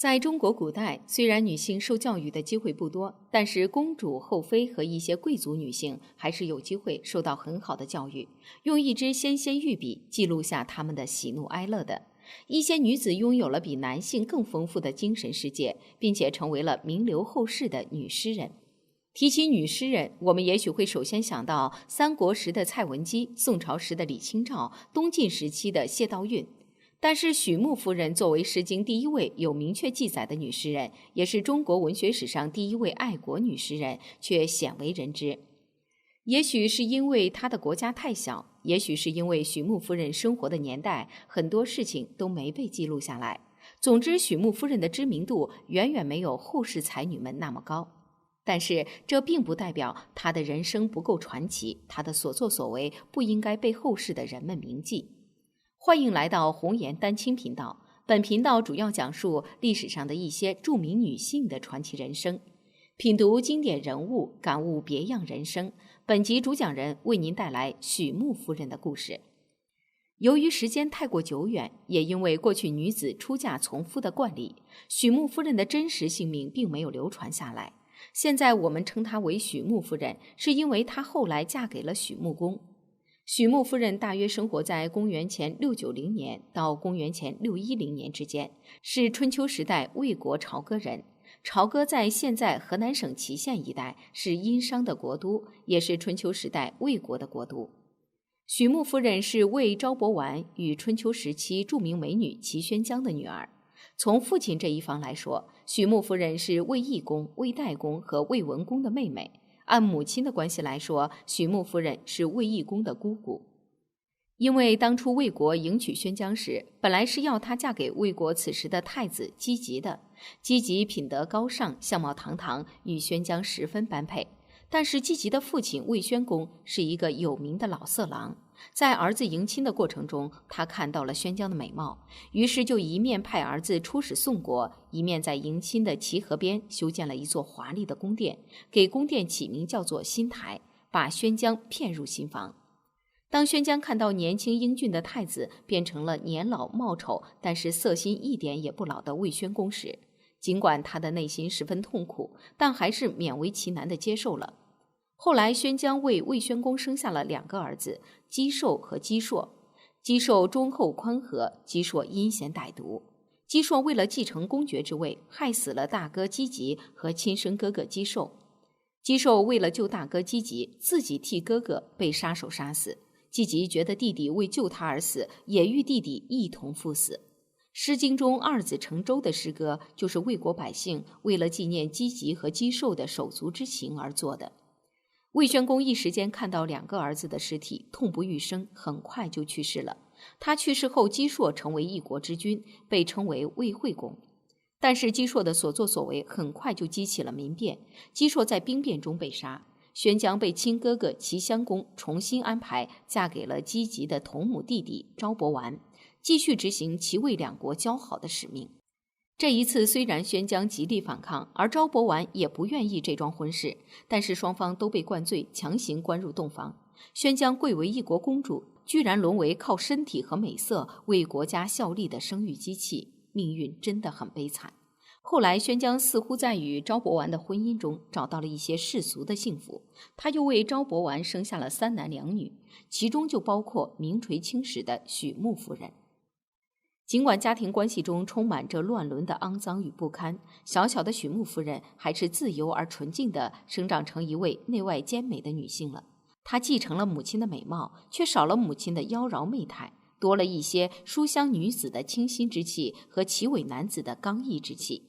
在中国古代，虽然女性受教育的机会不多，但是公主、后妃和一些贵族女性还是有机会受到很好的教育，用一支纤纤玉笔记录下她们的喜怒哀乐的。一些女子拥有了比男性更丰富的精神世界，并且成为了名留后世的女诗人。提起女诗人，我们也许会首先想到三国时的蔡文姬、宋朝时的李清照、东晋时期的谢道韫。但是许穆夫人作为《诗经》第一位有明确记载的女诗人，也是中国文学史上第一位爱国女诗人，却鲜为人知。也许是因为她的国家太小，也许是因为许穆夫人生活的年代，很多事情都没被记录下来。总之，许穆夫人的知名度远远没有后世才女们那么高。但是这并不代表她的人生不够传奇，她的所作所为不应该被后世的人们铭记。欢迎来到红颜丹青频道，本频道主要讲述历史上的一些著名女性的传奇人生，品读经典人物，感悟别样人生。本集主讲人为您带来许穆夫人的故事。由于时间太过久远，也因为过去女子出嫁从夫的惯例，许穆夫人的真实姓名并没有流传下来。现在我们称她为许穆夫人，是因为她后来嫁给了许穆公。许穆夫人大约生活在公元前690年到公元前610年之间，是春秋时代魏国朝歌人。朝歌在现在河南省淇县一带，是殷商的国都，也是春秋时代魏国的国都。许穆夫人是魏昭伯完与春秋时期著名美女齐宣姜的女儿。从父亲这一方来说，许穆夫人是魏懿公、魏代公和魏文公的妹妹。按母亲的关系来说，许穆夫人是魏懿公的姑姑。因为当初魏国迎娶宣姜时，本来是要她嫁给魏国此时的太子姬吉的。姬吉品德高尚，相貌堂堂，与宣姜十分般配。但是姬吉的父亲魏宣公是一个有名的老色狼，在儿子迎亲的过程中，他看到了宣姜的美貌，于是就一面派儿子出使宋国，一面在迎亲的齐河边修建了一座华丽的宫殿，给宫殿起名叫做新台，把宣姜骗入新房。当宣姜看到年轻英俊的太子变成了年老貌丑，但是色心一点也不老的魏宣公时，尽管他的内心十分痛苦，但还是勉为其难地接受了。后来宣姜为魏宣公生下了2个儿子，姬寿和姬硕。姬寿忠厚宽和，姬硕阴险歹毒。姬硕为了继承公爵之位，害死了大哥姬吉和亲生哥哥姬寿。姬寿为了救大哥姬吉，自己替哥哥被杀手杀死。姬吉觉得弟弟为救他而死，也与弟弟一同赴死。《诗经》中二子乘舟的诗歌，就是魏国百姓为了纪念姬吉和姬寿的手足之情而做的。魏宣公一时间看到2个儿子的尸体，痛不欲生，很快就去世了。他去世后，姬硕成为一国之君，被称为魏惠公。但是姬硕的所作所为很快就激起了民变，姬硕在兵变中被杀。宣姜被亲哥哥齐襄公重新安排，嫁给了姬吉的同母弟弟昭伯完，继续执行齐魏2国交好的使命。这一次虽然宣姜极力反抗，而昭伯完也不愿意这桩婚事，但是双方都被灌醉，强行关入洞房。宣姜贵为一国公主，居然沦为靠身体和美色为国家效力的生育机器，命运真的很悲惨。后来宣姜似乎在与昭伯完的婚姻中找到了一些世俗的幸福，他又为昭伯完生下了3男2女，其中就包括名垂青史的许穆夫人。尽管家庭关系中充满着乱伦的肮脏与不堪，小小的许穆夫人还是自由而纯净地生长成一位内外兼美的女性了。她继承了母亲的美貌，却少了母亲的妖娆媚态，多了一些书香女子的清新之气和奇伟男子的刚毅之气。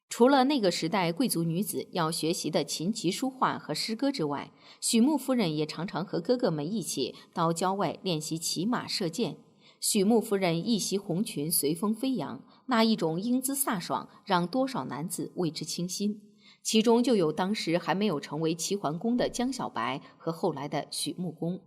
除了那个时代贵族女子要学习的琴棋书画和诗歌之外，许穆夫人也常常和哥哥们一起到郊外练习骑马射箭。许穆夫人一袭红裙随风飞扬，那一种英姿飒爽让多少男子为之倾心，其中就有当时还没有成为齐桓公的江小白和后来的许穆公。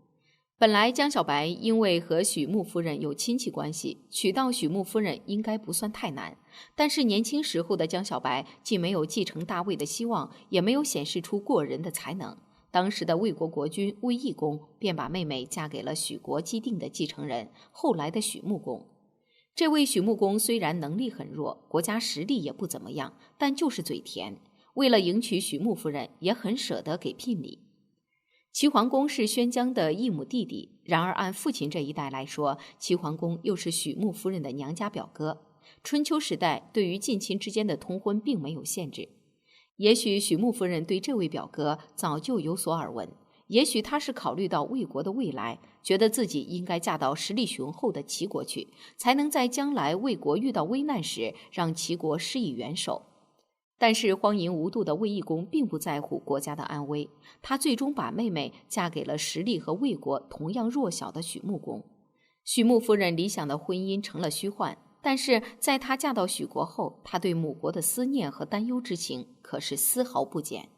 本来江小白因为和许穆夫人有亲戚关系，娶到许穆夫人应该不算太难，但是年轻时候的江小白既没有继承大位的希望，也没有显示出过人的才能。当时的魏国国君魏懿公便把妹妹嫁给了许国既定的继承人，后来的许穆公。这位许穆公虽然能力很弱，国家实力也不怎么样，但就是嘴甜，为了迎娶许穆夫人，也很舍得给聘礼。齐桓公是宣姜的异母弟弟，然而按父亲这一代来说，齐桓公又是许穆夫人的娘家表哥。春秋时代对于近亲之间的通婚并没有限制，也许许穆夫人对这位表哥早就有所耳闻，也许她是考虑到魏国的未来，觉得自己应该嫁到实力雄厚的齐国去，才能在将来魏国遇到危难时让齐国施以援手。但是荒淫无度的卫懿公并不在乎国家的安危，他最终把妹妹嫁给了实力和魏国同样弱小的许穆公。许穆夫人理想的婚姻成了虚幻，但是在她嫁到许国后，她对母国的思念和担忧之情可是丝毫不减。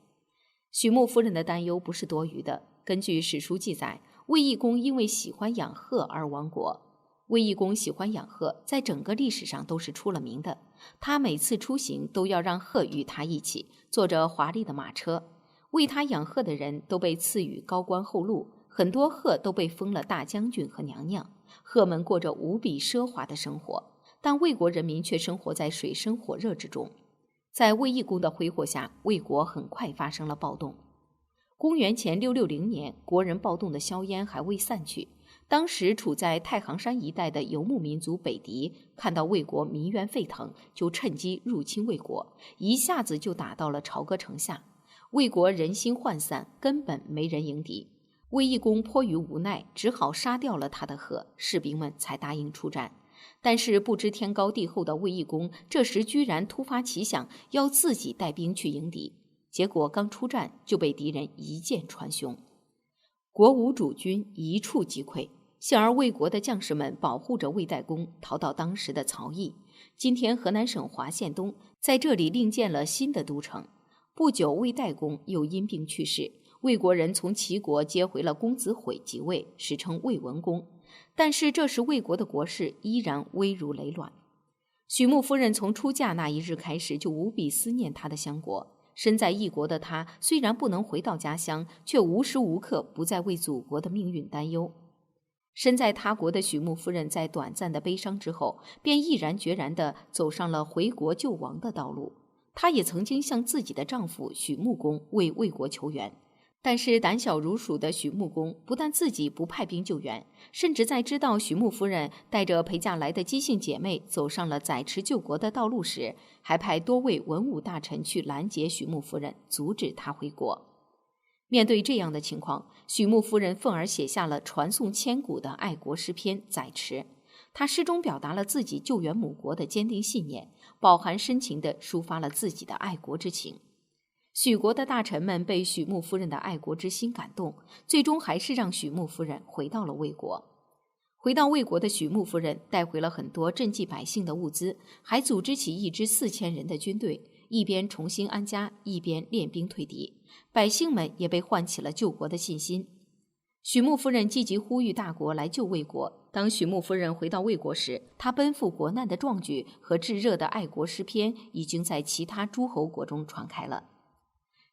许穆夫人的担忧不是多余的，根据史书记载，卫懿公因为喜欢养鹤而亡国。卫懿公喜欢养鹤，在整个历史上都是出了名的。他每次出行都要让鹤与他一起，坐着华丽的马车。为他养鹤的人都被赐予高官厚禄，很多鹤都被封了大将军和娘娘。鹤们过着无比奢华的生活，但魏国人民却生活在水深火热之中。在卫懿公的挥霍下，魏国很快发生了暴动。公元前660年，国人暴动的硝烟还未散去。当时处在太行山一带的游牧民族北狄看到魏国民怨沸腾，就趁机入侵魏国，一下子就打到了朝歌城下。魏国人心涣散，根本没人迎敌。卫懿公迫于无奈，只好杀掉了他的鹤，士兵们才答应出战。但是不知天高地厚的卫懿公这时居然突发奇想，要自己带兵去迎敌。结果刚出战就被敌人一箭穿胸，国无主军，一触即溃。幸而魏国的将士们保护着魏代公逃到当时的曹邑，今天河南省华县东，在这里另建了新的都城。不久，魏代公又因病去世，魏国人从齐国接回了公子毁即位，史称魏文公。但是这时魏国的国势依然危如累卵。许穆夫人从出嫁那一日开始就无比思念她的乡国。身在异国的她，虽然不能回到家乡，却无时无刻不在为祖国的命运担忧。身在他国的许穆夫人在短暂的悲伤之后，便毅然决然地走上了回国救亡的道路。她也曾经向自己的丈夫许穆公为魏国求援，但是胆小如鼠的许穆公不但自己不派兵救援，甚至在知道许穆夫人带着陪嫁来的姬姓姐妹走上了载池救国的道路时，还派多位文武大臣去拦截许穆夫人，阻止她回国。面对这样的情况，许穆夫人愤而写下了传颂千古的爱国诗篇《载池》。她诗中表达了自己救援母国的坚定信念，饱含深情地抒发了自己的爱国之情。许国的大臣们被许穆夫人的爱国之心感动，最终还是让许穆夫人回到了魏国。回到魏国的许穆夫人带回了很多赈济百姓的物资，还组织起一支4000人的军队，一边重新安家，一边练兵退敌。百姓们也被唤起了救国的信心。许穆夫人积极呼吁大国来救魏国。当许穆夫人回到魏国时，她奔赴国难的壮举和炙热的爱国诗篇已经在其他诸侯国中传开了。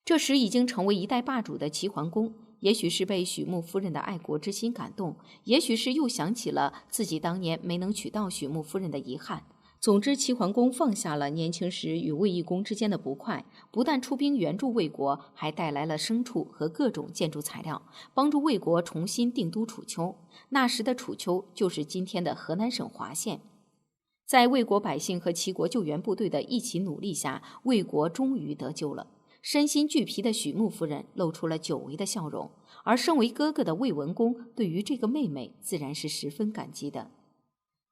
这时已经成为一代霸主的齐桓公，也许是被许穆夫人的爱国之心感动，也许是又想起了自己当年没能娶到许穆夫人的遗憾。总之，齐桓公放下了年轻时与卫懿公之间的不快，不但出兵援助魏国，还带来了牲畜和各种建筑材料，帮助魏国重新定都楚丘。那时的楚丘就是今天的河南省滑县。在魏国百姓和齐国救援部队的一起努力下，魏国终于得救了。身心俱疲的许穆夫人露出了久违的笑容，而身为哥哥的魏文公对于这个妹妹自然是十分感激的。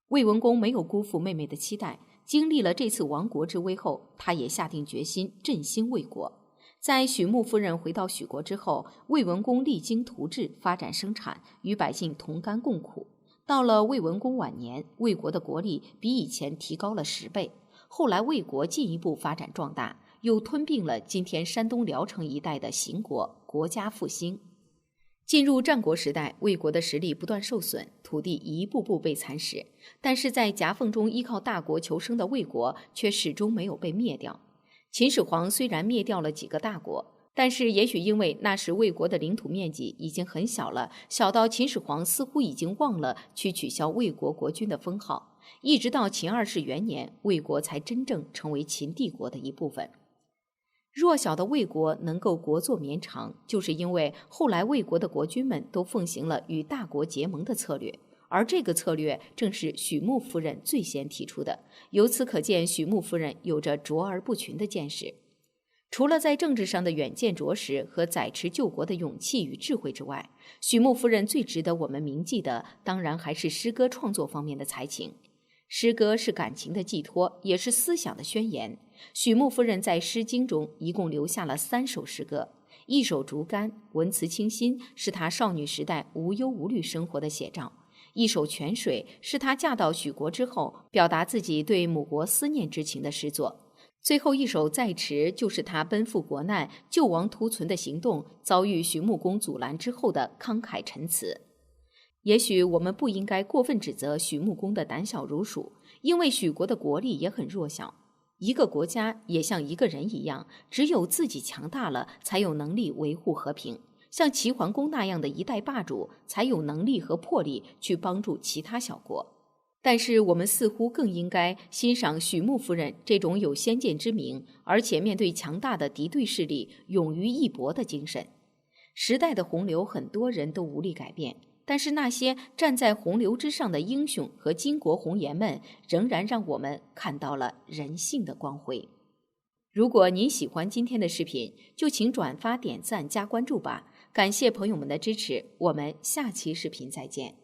魏文公没有辜负妹妹的期待，经历了这次亡国之危后，他也下定决心振兴魏国。在许穆夫人回到许国之后，魏文公励精图治，发展生产，与百姓同甘共苦。到了魏文公晚年，魏国的国力比以前提高了10倍。后来魏国进一步发展壮大，又吞并了今天山东聊城一带的邢国，国家复兴。进入战国时代，魏国的实力不断受损，土地一步步被蚕食，但是在夹缝中依靠大国求生的魏国却始终没有被灭掉。秦始皇虽然灭掉了几个大国，但是也许因为那时魏国的领土面积已经很小了，小到秦始皇似乎已经忘了去取消魏国国君的封号。一直到秦二世元年，魏国才真正成为秦帝国的一部分。弱小的魏国能够国祚绵长，就是因为后来魏国的国君们都奉行了与大国结盟的策略，而这个策略正是许穆夫人最先提出的。由此可见，许穆夫人有着卓而不群的见识。除了在政治上的远见卓识和载持救国的勇气与智慧之外，许穆夫人最值得我们铭记的，当然还是诗歌创作方面的才情。诗歌是感情的寄托，也是思想的宣言。许穆夫人在《诗经》中一共留下了3首诗歌，一首《竹竿》，文辞清新，是她少女时代无忧无虑生活的写照；一首《泉水》，是她嫁到许国之后，表达自己对母国思念之情的诗作。最后一首《在池》，就是他奔赴国难、救亡图存的行动遭遇徐穆公阻拦之后的慷慨陈词。也许我们不应该过分指责许穆公的胆小如鼠，因为许国的国力也很弱小。一个国家也像一个人一样，只有自己强大了，才有能力维护和平。像齐桓公那样的一代霸主，才有能力和魄力去帮助其他小国。但是我们似乎更应该欣赏许穆夫人这种有先见之明，而且面对强大的敌对势力勇于一搏的精神。时代的洪流很多人都无力改变，但是那些站在洪流之上的英雄和巾帼红颜们，仍然让我们看到了人性的光辉。如果您喜欢今天的视频，就请转发、点赞、加关注吧。感谢朋友们的支持，我们下期视频再见。